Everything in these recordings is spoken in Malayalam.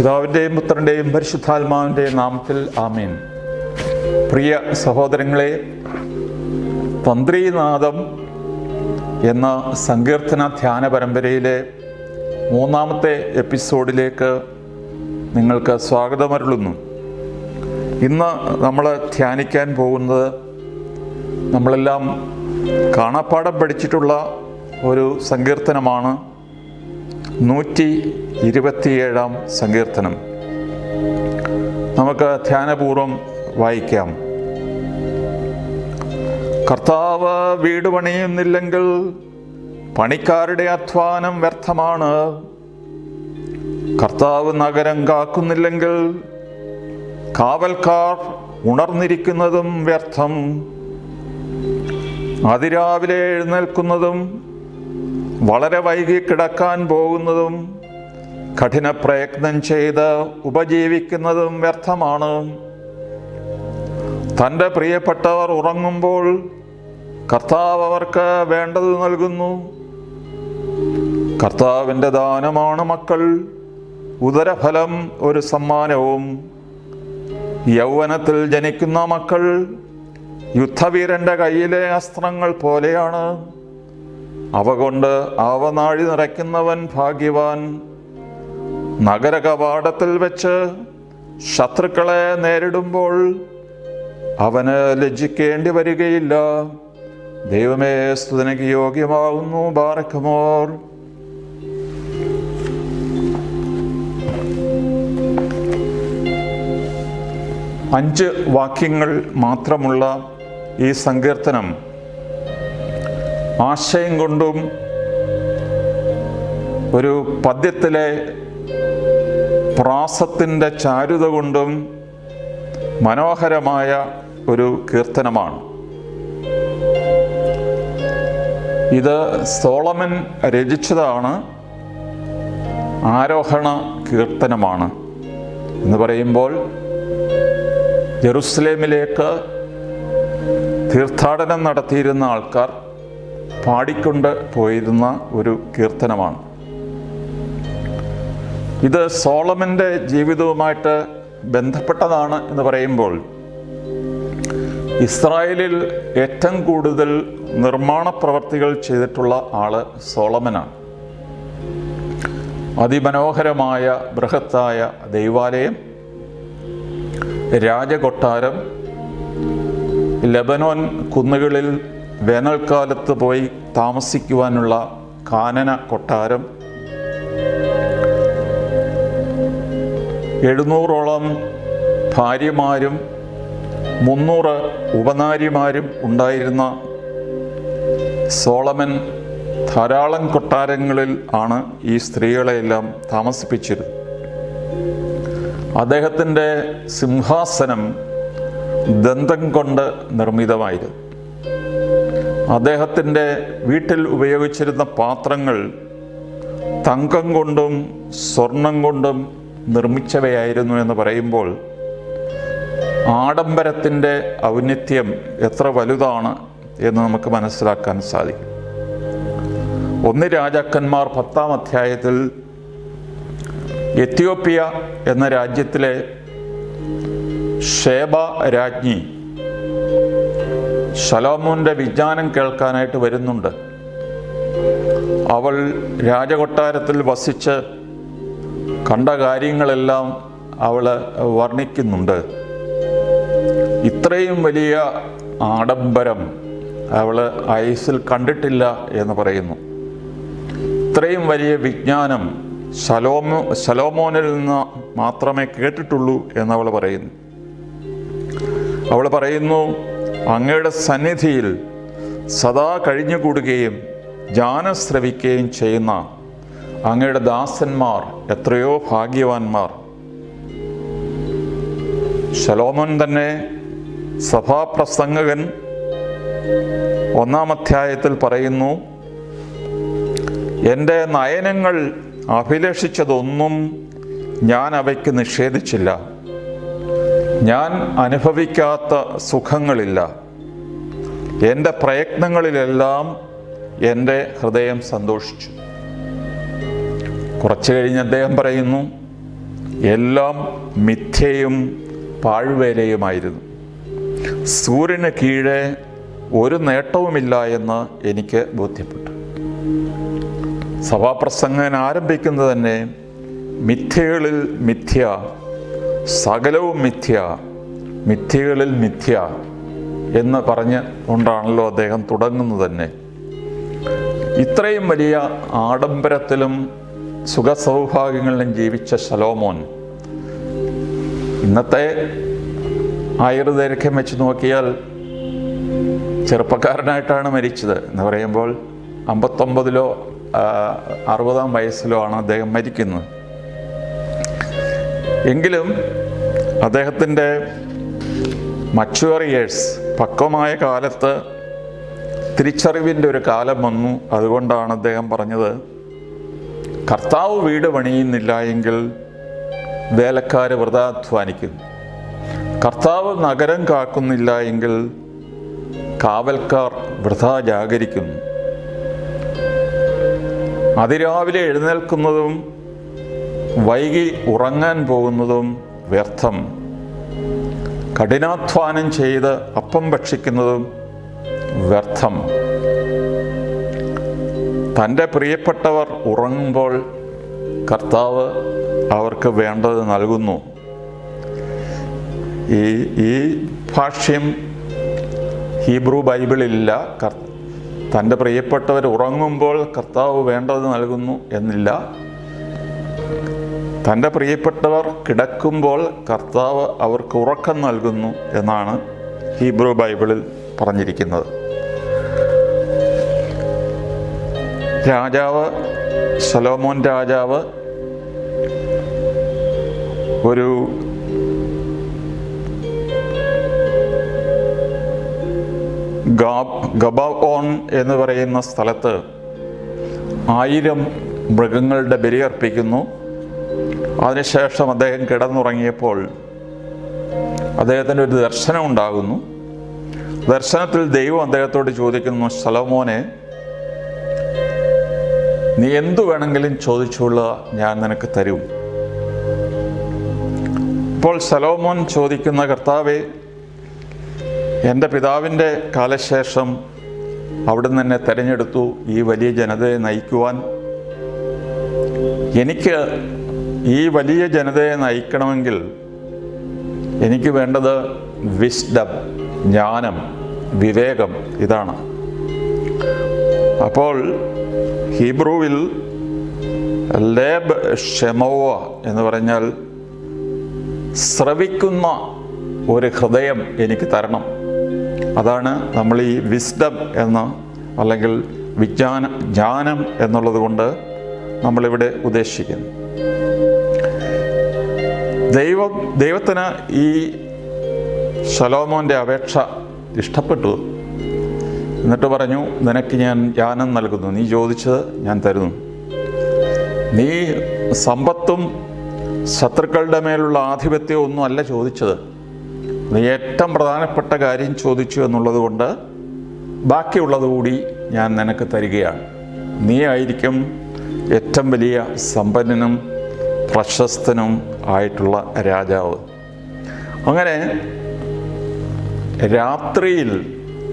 പിതാവിൻ്റെയും പുത്രൻ്റെയും പരിശുദ്ധാത്മാവിൻ്റെയും നാമത്തിൽ ആമേൻ. പ്രിയ സഹോദരങ്ങളെ, തന്ത്രീനാദം എന്ന സങ്കീർത്തന ധ്യാന പരമ്പരയിലെ 3-ാമത്തെ എപ്പിസോഡിലേക്ക് നിങ്ങൾക്ക് സ്വാഗതമരുളുന്നു. ഇന്ന് നമ്മൾ ധ്യാനിക്കാൻ പോകുന്നത് നമ്മളെല്ലാം കാണാപ്പാഠം പഠിച്ചിട്ടുള്ള ഒരു സങ്കീർത്തനമാണ്. 127-ാം സങ്കീർത്തനം. നമുക്ക് ധ്യാനപൂർവം വായിക്കാം. കർത്താവ് വീട് പണിയുന്നില്ലെങ്കിൽ പണിക്കാരുടെ അധ്വാനം വ്യർത്ഥമാണ്. കർത്താവ് നഗരം കാക്കുന്നില്ലെങ്കിൽ കാവൽക്കാർ ഉണർന്നിരിക്കുന്നതും വ്യർത്ഥം. അതിരാവിലെ എഴുന്നേൽക്കുന്നതും വളരെ വൈകി കിടക്കാൻ പോകുന്നതും കഠിന പ്രയത്നം ചെയ്ത് ഉപജീവിക്കുന്നതും വ്യർത്ഥമാണ്. തൻ്റെ പ്രിയപ്പെട്ടവർ ഉറങ്ങുമ്പോൾ കർത്താവ് അവർക്ക് വേണ്ടത് നൽകുന്നു. കർത്താവിൻ്റെ ദാനമാണ് മക്കൾ, ഉദരഫലം ഒരു സമ്മാനവും. യൗവനത്തിൽ ജനിക്കുന്ന മക്കൾ യുദ്ധവീരൻ്റെ കയ്യിലെ അസ്ത്രങ്ങൾ പോലെയാണ്. അവ കൊണ്ട് ആവനാഴി നിറയ്ക്കുന്നവൻ ഭാഗ്യവാൻ. നഗര കവാടത്തിൽ വെച്ച് ശത്രുക്കളെ നേരിടുമ്പോൾ അവന് ലജ്ജിക്കേണ്ടി വരികയില്ല. ദൈവമേ, സ്തുതിക്ക് യോഗ്യമാകുന്നു. ബാറക്കുമോർ. അഞ്ച് വാക്യങ്ങൾ മാത്രമുള്ള ഈ സങ്കീർത്തനം ആശയം കൊണ്ടും ഒരു പദ്യത്തിലെ പ്രാസത്തിൻ്റെ ചാരുത കൊണ്ടും മനോഹരമായ ഒരു കീർത്തനമാണ്. ഇത് സോളമൻ രചിച്ചതാണ്. ആരോഹണ കീർത്തനമാണ് എന്ന് പറയുമ്പോൾ ജെറുസലേമിലേക്ക് തീർത്ഥാടനം നടത്തിയിരുന്ന ആൾക്കാർ പാടിക്കൊണ്ട് പോയിരുന്ന ഒരു കീർത്തനമാണ്. ഇത് സോളമൻ്റെ ജീവിതവുമായിട്ട് ബന്ധപ്പെട്ടതാണ് എന്ന് പറയുമ്പോൾ ഇസ്രായേലിൽ ഏറ്റവും കൂടുതൽ നിർമ്മാണ പ്രവർത്തികൾ ചെയ്തിട്ടുള്ള ആള് സോളമനാണ്. അതിമനോഹരമായ ബൃഹത്തായ ദൈവാലയം, രാജകൊട്ടാരം, ലെബനോൻ കുന്നുകളിൽ വേനൽക്കാലത്ത് പോയി താമസിക്കുവാനുള്ള കാനന കൊട്ടാരം, 700ഓളം ഭാര്യമാരും 300 ഉപനാരിമാരും ഉണ്ടായിരുന്ന സോളമൻ ധാരാളം കൊട്ടാരങ്ങളിൽ ആണ് ഈ സ്ത്രീകളെയെല്ലാം താമസിപ്പിച്ചിരുന്നത്. അദ്ദേഹത്തിൻ്റെ സിംഹാസനം ദന്തം കൊണ്ട് നിർമ്മിതമായിരുന്നു. അദ്ദേഹത്തിൻ്റെ വീട്ടിൽ ഉപയോഗിച്ചിരുന്ന പാത്രങ്ങൾ തങ്കം കൊണ്ടും സ്വർണം കൊണ്ടും നിർമ്മിച്ചവയായിരുന്നു എന്ന് പറയുമ്പോൾ ആഡംബരത്തിൻ്റെ ഔന്നത്യം എത്ര വലുതാണ് എന്ന് നമുക്ക് മനസ്സിലാക്കാൻ സാധിക്കും. 1 രാജാക്കന്മാർ 10-ാം അധ്യായത്തിൽ എത്യോപ്യ എന്ന രാജ്യത്തിലെ ഷേബ രാജ്ഞി ശലോമോൻ്റെ വിജ്ഞാനം കേൾക്കാനായിട്ട് വരുന്നുണ്ട്. അവൾ രാജകൊട്ടാരത്തിൽ വസിച്ച് കണ്ട കാര്യങ്ങളെല്ലാം അവൾ വർണ്ണിക്കുന്നുണ്ട്. ഇത്രയും വലിയ ആഡംബരം അവൾ ആയുസ്സിൽ കണ്ടിട്ടില്ല എന്ന് പറയുന്നു. ഇത്രയും വലിയ വിജ്ഞാനം ശലോമോനിൽ നിന്ന് മാത്രമേ കേട്ടിട്ടുള്ളൂ എന്നവൾ പറയുന്നു. അവൾ പറയുന്നു, അങ്ങയുടെ സന്നിധിയിൽ സദാ കഴിഞ്ഞുകൂടുകയും ജ്ഞാനം ശ്രവിക്കുകയും ചെയ്യുന്ന അങ്ങയുടെ ദാസന്മാർ എത്രയോ ഭാഗ്യവാന്മാർ. ശലോമോൻ തന്നെ സഭാപ്രസംഗകൻ 1-ാം അധ്യായത്തിൽ പറയുന്നു, എൻ്റെ നയനങ്ങൾ അഭിലഷിച്ചതൊന്നും ഞാൻ അവയ്ക്ക് നിഷേധിച്ചില്ല. ഞാൻ അനുഭവിക്കാത്ത സുഖങ്ങളില്ല. എൻ്റെ പ്രയത്നങ്ങളിലെല്ലാം എൻ്റെ ഹൃദയം സന്തോഷിച്ചു. കുറച്ചു കഴിഞ്ഞ് അദ്ദേഹം പറയുന്നു, എല്ലാം മിഥ്യയും പാഴ്വേലയുമായിരുന്നു. സൂര്യന് കീഴെ ഒരു നേട്ടവുമില്ല എന്ന് എനിക്ക് ബോധ്യപ്പെട്ടു. സഭാപ്രസംഗൻ ആരംഭിക്കുന്നത് തന്നെ മിഥ്യകളിൽ മിഥ്യ, സകലവും മിഥ്യ, മിഥ്യകളിൽ മിഥ്യ എന്ന് പറഞ്ഞ് കൊണ്ടാണല്ലോ അദ്ദേഹം തുടങ്ങുന്നത് തന്നെ. ഇത്രയും വലിയ ആഡംബരത്തിലും സുഖസൗഭാഗ്യങ്ങളിലും ജീവിച്ച ശലോമോൻ ഇന്നത്തെ ആയുർദൈർഘ്യം വെച്ച് നോക്കിയാൽ ചെറുപ്പക്കാരനായിട്ടാണ് മരിച്ചത് എന്ന് പറയുമ്പോൾ 59-ലോ 60-ാം വയസ്സിലോ ആണ് അദ്ദേഹം മരിക്കുന്നത്. എങ്കിലും അദ്ദേഹത്തിൻ്റെ മച്വർ ഇയേഴ്സ്, പക്വമായ കാലത്ത് തിരിച്ചറിവിൻ്റെ ഒരു കാലം വന്നു. അതുകൊണ്ടാണ് അദ്ദേഹം പറഞ്ഞത്, കർത്താവ് വീട് പണിയുന്നില്ല എങ്കിൽ വേലക്കാർ വൃഥാ അധ്വാനിക്കുന്നു, കർത്താവ് നഗരം കാക്കുന്നില്ല എങ്കിൽ കാവൽക്കാർ വൃഥാ ജാഗരിക്കുന്നു. അതിരാവിലെ എഴുന്നേൽക്കുന്നതും വൈകി ഉറങ്ങാൻ പോകുന്നതും വ്യർത്ഥം. കഠിനാധ്വാനം ചെയ്ത് അപ്പം ഭക്ഷിക്കുന്നതും വ്യർത്ഥം. തൻ്റെ പ്രിയപ്പെട്ടവർ ഉറങ്ങുമ്പോൾ കർത്താവ് അവർക്ക് വേണ്ടത് നൽകുന്നു. ഈ ഭാഷ്യം ഹീബ്രു ബൈബിളിലില്ല. തൻ്റെ പ്രിയപ്പെട്ടവർ ഉറങ്ങുമ്പോൾ കർത്താവ് വേണ്ടത് നൽകുന്നു എന്നില്ല. തൻ്റെ പ്രിയപ്പെട്ടവർ കിടക്കുമ്പോൾ കർത്താവ് അവർക്ക് ഉറക്കം നൽകുന്നു എന്നാണ് ഹീബ്രു ബൈബിളിൽ പറഞ്ഞിരിക്കുന്നത്. ശലോമോൻ രാജാവ് ഒരു ഗബാഓൺ എന്ന് പറയുന്ന സ്ഥലത്ത് 1000 മൃഗങ്ങളുടെ ബലിയർപ്പിക്കുന്നു. അതിനുശേഷം അദ്ദേഹം കിടന്നുറങ്ങിയപ്പോൾ അദ്ദേഹത്തിന് ഒരു ദർശനം ഉണ്ടാകുന്നു. ദർശനത്തിൽ ദൈവം അദ്ദേഹത്തോട് ചോദിക്കുന്നു, ശലോമോനെ, നീ എന്തു വേണമെങ്കിലും ചോദിച്ചുകൊള്ളുക, ഞാൻ നിനക്ക് തരും. ഇപ്പോൾ ശലോമോൻ ചോദിക്കുന്ന, കർത്താവേ, എൻ്റെ പിതാവിൻ്റെ കാലശേഷം അവിടുന്ന് എന്നെ തിരഞ്ഞെടുത്തു ഈ വലിയ ജനതയെ നയിക്കുവാൻ. എനിക്ക് ഈ വലിയ ജനതയെ നയിക്കണമെങ്കിൽ എനിക്ക് വേണ്ടത് വിസ്ഡം, ജ്ഞാനം, വിവേകം, ഇതാണ്. അപ്പോൾ ഹീബ്രുവിൽ ലേബ് ഷെമോവ എന്ന് പറഞ്ഞാൽ ശ്രവിക്കുന്ന ഒരു ഹൃദയം എനിക്ക് തരണം. അതാണ് നമ്മൾ ഈ വിസ്ഡം എന്ന് അല്ലെങ്കിൽ ജ്ഞാനം എന്നുള്ളത് കൊണ്ട് നമ്മളിവിടെ ഉദ്ദേശിക്കുന്നത്. ദൈവത്തിന് ഈ ശലോമോൻ്റെ അപേക്ഷ ഇഷ്ടപ്പെട്ടു. എന്നിട്ട് പറഞ്ഞു, നിനക്ക് ഞാൻ ജ്ഞാനം നൽകുന്നു, നീ ചോദിച്ചത് ഞാൻ തരുന്നു. നീ സമ്പത്തും ശത്രുക്കളുടെ മേലുള്ള ആധിപത്യവും ഒന്നും അല്ല ചോദിച്ചത്, നീ ഏറ്റവും പ്രധാനപ്പെട്ട കാര്യം ചോദിച്ചു എന്നുള്ളത് കൊണ്ട് ബാക്കിയുള്ളത് കൂടി ഞാൻ നിനക്ക് തരികയാണ്. നീ ആയിരിക്കും ഏറ്റവും വലിയ സമ്പന്നനും പ്രശസ്തനും ആയിട്ടുള്ള രാജാവ്. അങ്ങനെ രാത്രിയിൽ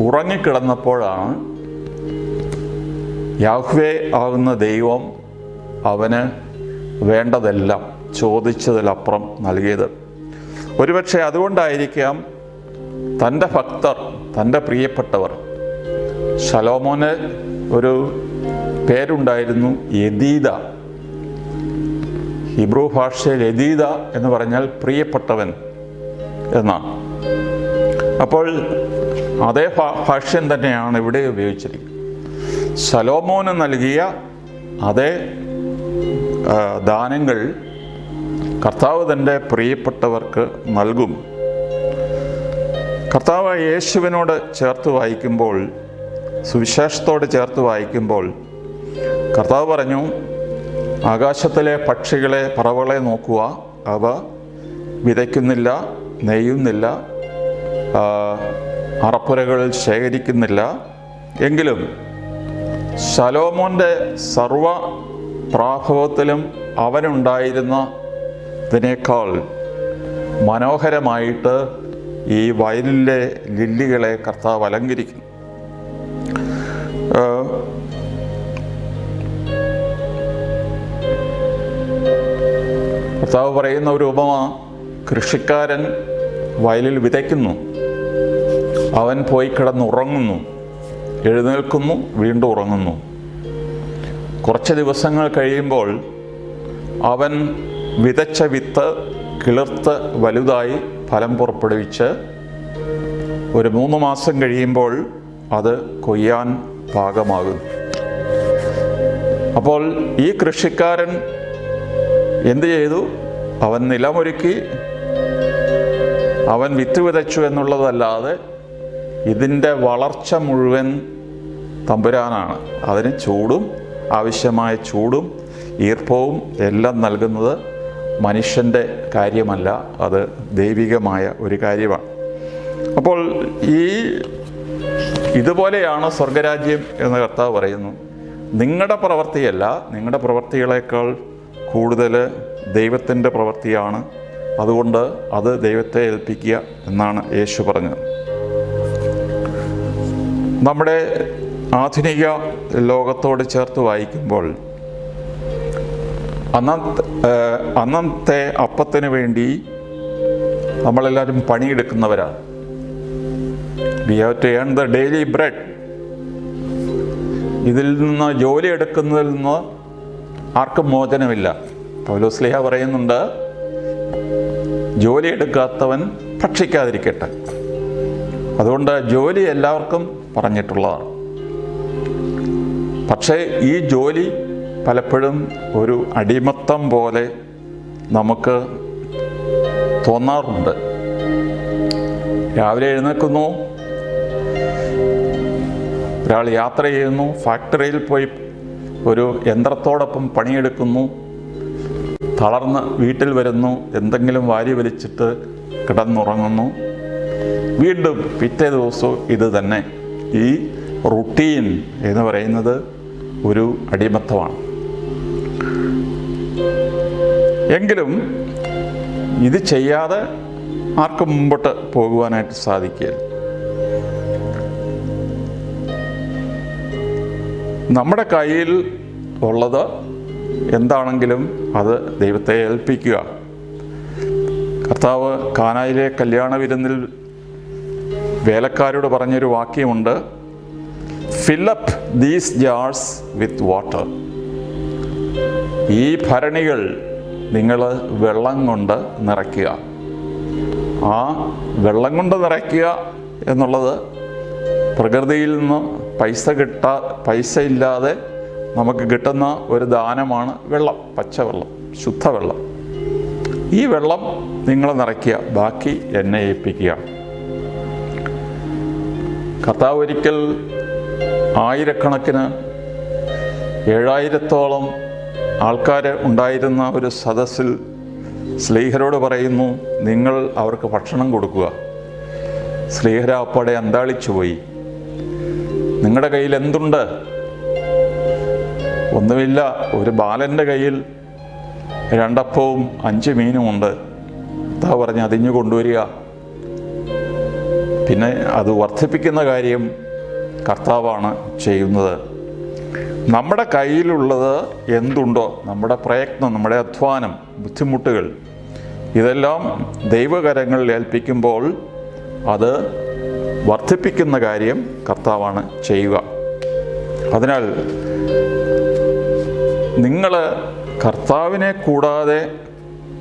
ഉറങ്ങിക്കിടന്നപ്പോഴാണ് യാഹ്വേ ആകുന്ന ദൈവം അവന് വേണ്ടതെല്ലാം ചോദിച്ചതിലപ്പുറം നൽകിയത്. ഒരുപക്ഷെ അതുകൊണ്ടായിരിക്കാം തൻ്റെ ഭക്തർ, തൻ്റെ പ്രിയപ്പെട്ടവർ, ശലോമോന് ഒരു പേരുണ്ടായിരുന്നു, യദീദ. ഹീബ്രു ഭാഷയിൽ യദീദ എന്ന് പറഞ്ഞാൽ പ്രിയപ്പെട്ടവൻ എന്നാണ്. അപ്പോൾ അതേ ഭാഷ്യം തന്നെയാണ് ഇവിടെ ഉപയോഗിച്ചിരിക്കുന്നത്. ശലോമോന് നൽകിയ അതേ ദാനങ്ങൾ കർത്താവ് തൻ്റെ പ്രിയപ്പെട്ടവർക്ക് നൽകും. കർത്താവ് യേശുവിനോട് ചേർത്ത് വായിക്കുമ്പോൾ, സുവിശേഷത്തോട് ചേർത്ത് വായിക്കുമ്പോൾ കർത്താവ് പറഞ്ഞു, ആകാശത്തിലെ പക്ഷികളെ, പറവകളെ നോക്കുക, അവ വിതയ്ക്കുന്നില്ല, നെയ്യുന്നില്ല, അറപ്പുരകളിൽ ശേഖരിക്കുന്നില്ല, എങ്കിലും ശലോമോൻ്റെ സർവ പ്രാഭവത്തിലും അവനുണ്ടായിരുന്ന ഇതിനേക്കാൾ മനോഹരമായിട്ട് ഈ വയലിലെ ലില്ലികളെ കർത്താവ് അലങ്കരിക്കുന്നു. കർത്താവ് പറയുന്ന ഒരു ഉപമ, കൃഷിക്കാരൻ വയലിൽ വിതയ്ക്കുന്നു, അവൻ പോയി കിടന്നുറങ്ങുന്നു, എഴുന്നേൽക്കുന്നു, വീണ്ടും ഉറങ്ങുന്നു. കുറച്ച് ദിവസങ്ങൾ കഴിയുമ്പോൾ അവൻ വിതച്ച വിത്ത് കിളിർത്ത് വലുതായി ഫലം പുറപ്പെടുവിച്ച് ഒരു 3 മാസം കഴിയുമ്പോൾ അത് കൊയ്യാൻ പാകമാകും. അപ്പോൾ ഈ കൃഷിക്കാരൻ എന്ത് ചെയ്തു? അവൻ നിലമൊരുക്കി, അവൻ വിത്ത് വിതച്ചു എന്നുള്ളതല്ലാതെ ഇതിൻ്റെ വളർച്ച മുഴുവൻ തമ്പുരാനാണ്. അതിന് ചൂടും, ആവശ്യമായ ചൂടും ഈർപ്പവും എല്ലാം നൽകുന്നത് മനുഷ്യൻ്റെ കാര്യമല്ല, അത് ദൈവികമായ ഒരു കാര്യമാണ്. അപ്പോൾ ഇതുപോലെയാണ് സ്വർഗരാജ്യം എന്ന് കർത്താവ് പറയുന്നു. നിങ്ങളുടെ പ്രവൃത്തിയല്ല, നിങ്ങളുടെ പ്രവൃത്തികളേക്കാൾ കൂടുതൽ ദൈവത്തിൻ്റെ പ്രവൃത്തിയാണ്. അതുകൊണ്ട് അത് ദൈവത്തെ ഏൽപ്പിക്കുക എന്നാണ് യേശു പറഞ്ഞത്. നമ്മുടെ ആധുനിക ലോകത്തോട് ചേർത്ത് വായിക്കുമ്പോൾ അന്നത്തെ അപ്പത്തിന് വേണ്ടി നമ്മളെല്ലാവരും പണിയെടുക്കുന്നവരാണ്. We have to earn the daily bread. ഇതിൽ നിന്ന് ജോലി എടുക്കുന്നതിൽ നിന്ന് ആർക്കും മോചനമില്ല. പൗലോസ്ലീഹ പറയുന്നുണ്ട്, ജോലി എടുക്കാത്തവൻ ഭക്ഷിക്കാതിരിക്കട്ടെ. അതുകൊണ്ട് ജോലി എല്ലാവർക്കും പറഞ്ഞിട്ടുള്ളതാണ്. പക്ഷേ ഈ ജോലി പലപ്പോഴും ഒരു അടിമത്തം പോലെ നമുക്ക് തോന്നാറുണ്ട്. രാവിലെ എഴുന്നേൽക്കുന്നു, ഒരാൾ യാത്ര ചെയ്യുന്നു, ഫാക്ടറിയിൽ പോയി ഒരു യന്ത്രത്തോടൊപ്പം പണിയെടുക്കുന്നു, തളർന്ന് വീട്ടിൽ വരുന്നു, എന്തെങ്കിലും വാരി വലിച്ചിട്ട് കിടന്നുറങ്ങുന്നു, വീണ്ടും പിറ്റേ ദിവസവും ഇത് തന്നെ. ഈ റുട്ടീൻ എന്ന് പറയുന്നത് ഒരു അടിമത്തമാണ്. എങ്കിലും ഇത് ചെയ്യാതെ ആർക്കും മുമ്പോട്ട് പോകുവാനായിട്ട് സാധിക്കില്ല. നമ്മുടെ കയ്യിൽ ഉള്ളത് എന്താണെങ്കിലും അത് ദൈവത്തെ ഏൽപ്പിക്കുക. കർത്താവ് കാനായിലെ കല്യാണ വിരുന്നിൽ വേലക്കാരോട് പറഞ്ഞൊരു വാക്യമുണ്ട്, fill up these jars with water. ഈ ഭരണികൾ നിങ്ങൾ വെള്ളം കൊണ്ട് നിറയ്ക്കുക. ആ വെള്ളം കൊണ്ട് നിറയ്ക്കുക എന്നുള്ളത് പ്രകൃതിയിൽ നിന്ന് പൈസ ഇല്ലാതെ നമുക്ക് കിട്ടുന്ന ഒരു ദാനമാണ് വെള്ളം, പച്ചവെള്ളം, ശുദ്ധവെള്ളം. ഈ വെള്ളം നിങ്ങൾ നിറയ്ക്കുക, ബാക്കി എന്നെ ഏൽപ്പിക്കുക. കർത്താവ് ഒരിക്കൽ ആയിരക്കണക്കിന് 7000-ഓളം ആൾക്കാർ ഉണ്ടായിരുന്ന ഒരു സദസ്സിൽ സ്ലീഹരോട് പറയുന്നു, നിങ്ങൾ അവർക്ക് ഭക്ഷണം കൊടുക്കുക. സ്ലീഹര അപ്പാടെ അന്താളിച്ചു പോയി. നിങ്ങളുടെ കയ്യിൽ എന്തുണ്ട്? ഒന്നുമില്ല. ഒരു ബാലൻ്റെ കയ്യിൽ 2 അപ്പവും 5 മീനുമുണ്ട്. കർത്താവ് പറഞ്ഞ് അതിഞ്ഞു കൊണ്ടുവരിക. പിന്നെ അത് വർദ്ധിപ്പിക്കുന്ന കാര്യം കർത്താവാണ് ചെയ്യുന്നത്. നമ്മുടെ കയ്യിലുള്ളത് എന്തുണ്ടോ, നമ്മുടെ പ്രയത്നം, നമ്മുടെ അധ്വാനം, ബുദ്ധിമുട്ടുകൾ, ഇതെല്ലാം ദൈവകരങ്ങളിൽ ഏൽപ്പിക്കുമ്പോൾ അത് വർദ്ധിപ്പിക്കുന്ന കാര്യം കർത്താവാണ് ചെയ്യുക. അതിനാൽ നിങ്ങൾ കർത്താവിനെ കൂടാതെ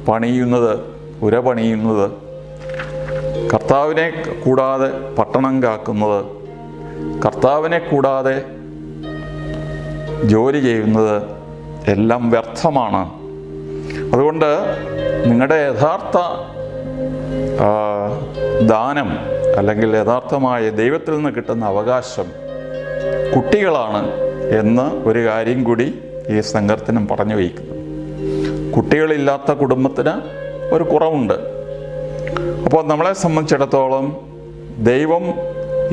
പണിയുന്നത്, കർത്താവിനെ കൂടാതെ പട്ടണം കാക്കുന്നത്, കർത്താവിനെ കൂടാതെ ജോലി ചെയ്യുന്നത് എല്ലാം വ്യർത്ഥമാണ്. അതുകൊണ്ട് നിങ്ങളുടെ യഥാർത്ഥ ദാനം അല്ലെങ്കിൽ യഥാർത്ഥമായ ദൈവത്തിൽ നിന്ന് കിട്ടുന്ന അവകാശം കുട്ടികളാണ് എന്ന് ഒരു കാര്യം കൂടി ഈ സംഘത്തിനും പറഞ്ഞു വയ്ക്കുന്നു. കുട്ടികളില്ലാത്ത കുടുംബത്തിന് ഒരു കുറവുണ്ട്. അപ്പോൾ നമ്മളെ സംബന്ധിച്ചിടത്തോളം ദൈവം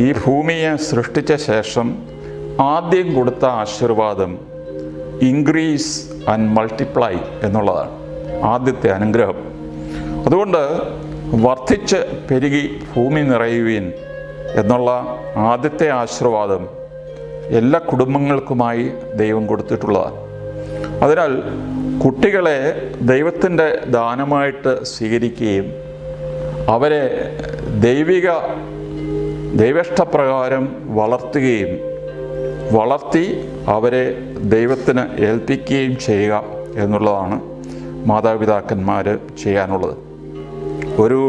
ഈ ഭൂമിയെ സൃഷ്ടിച്ച ശേഷം ആദ്യം കൊടുത്ത ആശീർവാദം ഇൻക്രീസ് ആൻഡ് മൾട്ടിപ്ലൈ എന്നുള്ളതാണ്. ആദ്യത്തെ അനുഗ്രഹം. അതുകൊണ്ട് വർദ്ധിച്ച് പെരുകി ഭൂമി നിറയുവീൻ എന്നുള്ള ആദ്യത്തെ ആശീർവാദം എല്ലാ കുടുംബങ്ങൾക്കുമായി ദൈവം കൊടുത്തിട്ടുള്ളതാണ്. അതിനാൽ കുട്ടികളെ ദൈവത്തിൻ്റെ ദാനമായിട്ട് സ്വീകരിക്കുകയും അവരെ ദൈവേഷ്ടപ്രകാരം വളർത്തി അവരെ ദൈവത്തിന് ഏൽപ്പിക്കുകയും ചെയ്യുക എന്നുള്ളതാണ് മാതാപിതാക്കന്മാർ ചെയ്യാനുള്ളത്. ഒരു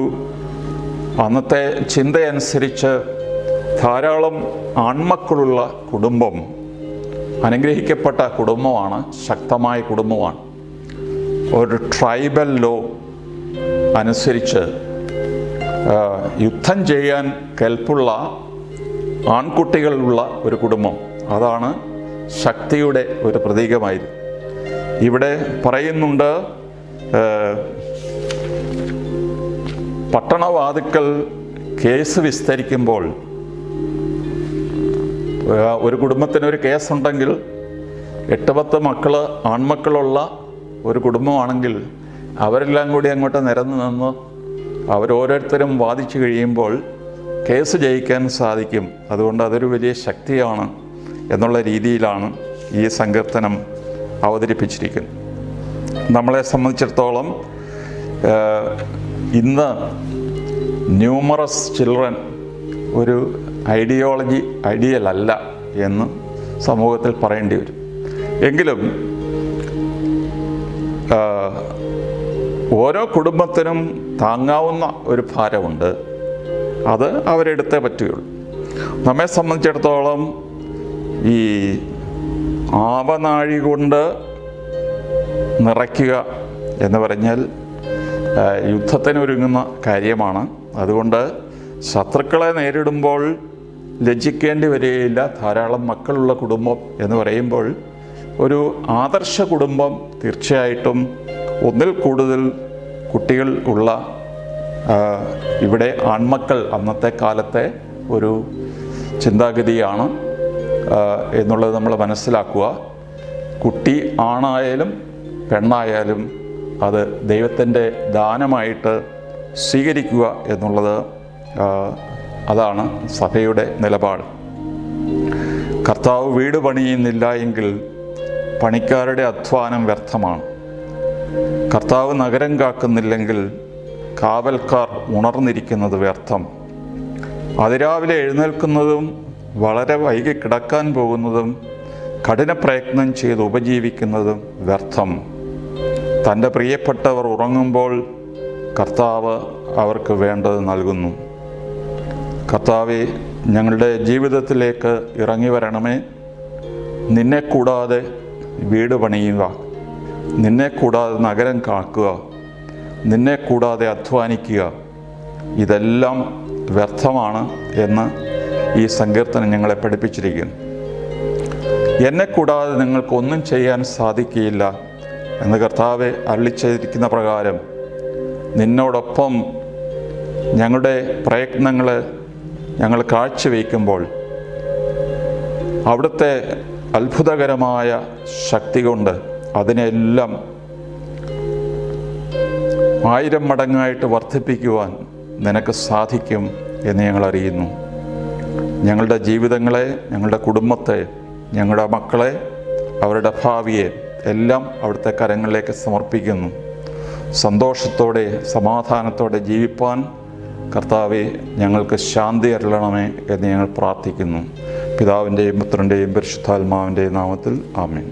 അന്നത്തെ ചിന്തയനുസരിച്ച് ധാരാളം ആൺമക്കളുള്ള കുടുംബം അനുഗ്രഹിക്കപ്പെട്ട കുടുംബമാണ്, ശക്തമായ കുടുംബമാണ്. ഒരു ട്രൈബൽ ലോ അനുസരിച്ച് യുദ്ധം ചെയ്യാൻ കെൽപ്പുള്ള ആൺകുട്ടികളുള്ള ഒരു കുടുംബം, അതാണ് ശക്തിയുടെ ഒരു പ്രതീകമായിരുന്നു. ഇവിടെ പറയുന്നുണ്ട്, പട്ടണവാതിക്കൽ കേസ് വിസ്തരിക്കുമ്പോൾ ഒരു കുടുംബത്തിനൊരു കേസുണ്ടെങ്കിൽ 8-10 ആൺമക്കളുള്ള ഒരു കുടുംബമാണെങ്കിൽ അവരെല്ലാം കൂടി അങ്ങോട്ട് നിരന്ന് നിന്ന് അവരോരോരുത്തരും വാദിച്ചു കഴിയുമ്പോൾ കേസ് ജയിക്കാൻ സാധിക്കും. അതുകൊണ്ട് അതൊരു വലിയ ശക്തിയാണ് എന്നുള്ള രീതിയിലാണ് ഈ സങ്കീർത്തനം അവതരിപ്പിച്ചിരിക്കുന്നത്. നമ്മളെ സംബന്ധിച്ചിടത്തോളം ഇന്ന് ന്യൂമറസ് ചിൽഡ്രൻ ഒരു ഐഡിയൽ അല്ല എന്ന് സമൂഹത്തിൽ പറയേണ്ടി വരും. എങ്കിലും ഓരോ കുടുംബത്തിനും താങ്ങാവുന്ന ഒരു ഭാരമുണ്ട്, അത് അവരെടുത്തേ പറ്റുകയുള്ളൂ. നമ്മെ സംബന്ധിച്ചിടത്തോളം ഈ ആവനാഴി കൊണ്ട് നിറയ്ക്കുക എന്ന് പറഞ്ഞാൽ യുദ്ധത്തിനൊരുങ്ങുന്ന കാര്യമാണ്. അതുകൊണ്ട് ശത്രുക്കളെ നേരിടുമ്പോൾ ലജ്ജിക്കേണ്ടി വരികയില്ല. ധാരാളം മക്കളുള്ള കുടുംബം എന്ന് പറയുമ്പോൾ ഒരു ആദർശ കുടുംബം തീർച്ചയായിട്ടും ഒന്നിൽ കൂടുതൽ കുട്ടികൾ ഉള്ള, ഇവിടെ ആൺമക്കൾ അന്നത്തെ കാലത്തെ ഒരു ചിന്താഗതിയാണ് എന്നുള്ളത് നമ്മൾ മനസ്സിലാക്കുക. കുട്ടി ആണായാലും പെണ്ണായാലും അത് ദൈവത്തിൻ്റെ ദാനമായിട്ട് സ്വീകരിക്കുക എന്നുള്ളത് അതാണ് സഭയുടെ നിലപാട്. കർത്താവ് വീട് പണിയുന്നില്ല എങ്കിൽ പണിക്കാരുടെ അധ്വാനം വ്യർത്ഥമാണ്. കർത്താവ് നഗരം കാക്കുന്നില്ലെങ്കിൽ കാവൽക്കാർ ഉണർന്നിരിക്കുന്നത് വ്യർത്ഥം. അതിരാവിലെ എഴുന്നേൽക്കുന്നതും വളരെ വൈകി കിടക്കാൻ പോകുന്നതും കഠിന പ്രയത്നം ചെയ്ത് ഉപജീവിക്കുന്നതും വ്യർത്ഥം. തൻ്റെ പ്രിയപ്പെട്ടവർ ഉറങ്ങുമ്പോൾ കർത്താവ് അവർക്ക് വേണ്ടത് നൽകുന്നു. കർത്താവേ, ഞങ്ങളുടെ ജീവിതത്തിലേക്ക് ഇറങ്ങി വരണമേ. നിന്നെ കൂടാതെ വീട് പണിയുക, നിന്നെ കൂടാതെ നഗരം കാക്കുക, നിന്നെ കൂടാതെ അധ്വാനിക്കുക, ഇതെല്ലാം വ്യർത്ഥമാണ് എന്ന് ഈ സങ്കീർത്തനം ഞങ്ങളെ പഠിപ്പിച്ചിരിക്കുന്നു. എന്നെ കൂടാതെ നിങ്ങൾക്കൊന്നും ചെയ്യാൻ സാധിക്കുകയില്ല എന്ന് കർത്താവെ അരുളിച്ചെയ്തിരിക്കുന്ന പ്രകാരം നിന്നോടൊപ്പം ഞങ്ങളുടെ പ്രയത്നങ്ങൾ ഞങ്ങൾ കാഴ്ചവെക്കുമ്പോൾ അവിടുത്തെ അത്ഭുതകരമായ ശക്തി കൊണ്ട് അതിനെല്ലാം 1000 മടങ്ങായിട്ട് വർദ്ധിപ്പിക്കുവാൻ നിനക്ക് സാധിക്കും എന്ന് ഞങ്ങൾ അറിയുന്നു. ഞങ്ങളുടെ ജീവിതങ്ങളെ, ഞങ്ങളുടെ കുടുംബത്തെ, ഞങ്ങളുടെ മക്കളെ, അവരുടെ ഭാവിയെ എല്ലാം അവിടുത്തെ കരങ്ങളിലേക്ക് സമർപ്പിക്കുന്നു. സന്തോഷത്തോടെ സമാധാനത്തോടെ ജീവിപ്പാൻ കർത്താവെ ഞങ്ങൾക്ക് ശാന്തി അരുളണമേ എന്ന് ഞങ്ങൾ പ്രാർത്ഥിക്കുന്നു. പിതാവിൻ്റെയും പുത്രൻ്റെയും പരിശുദ്ധാത്മാവിൻ്റെയും നാമത്തിൽ ആമേൻ.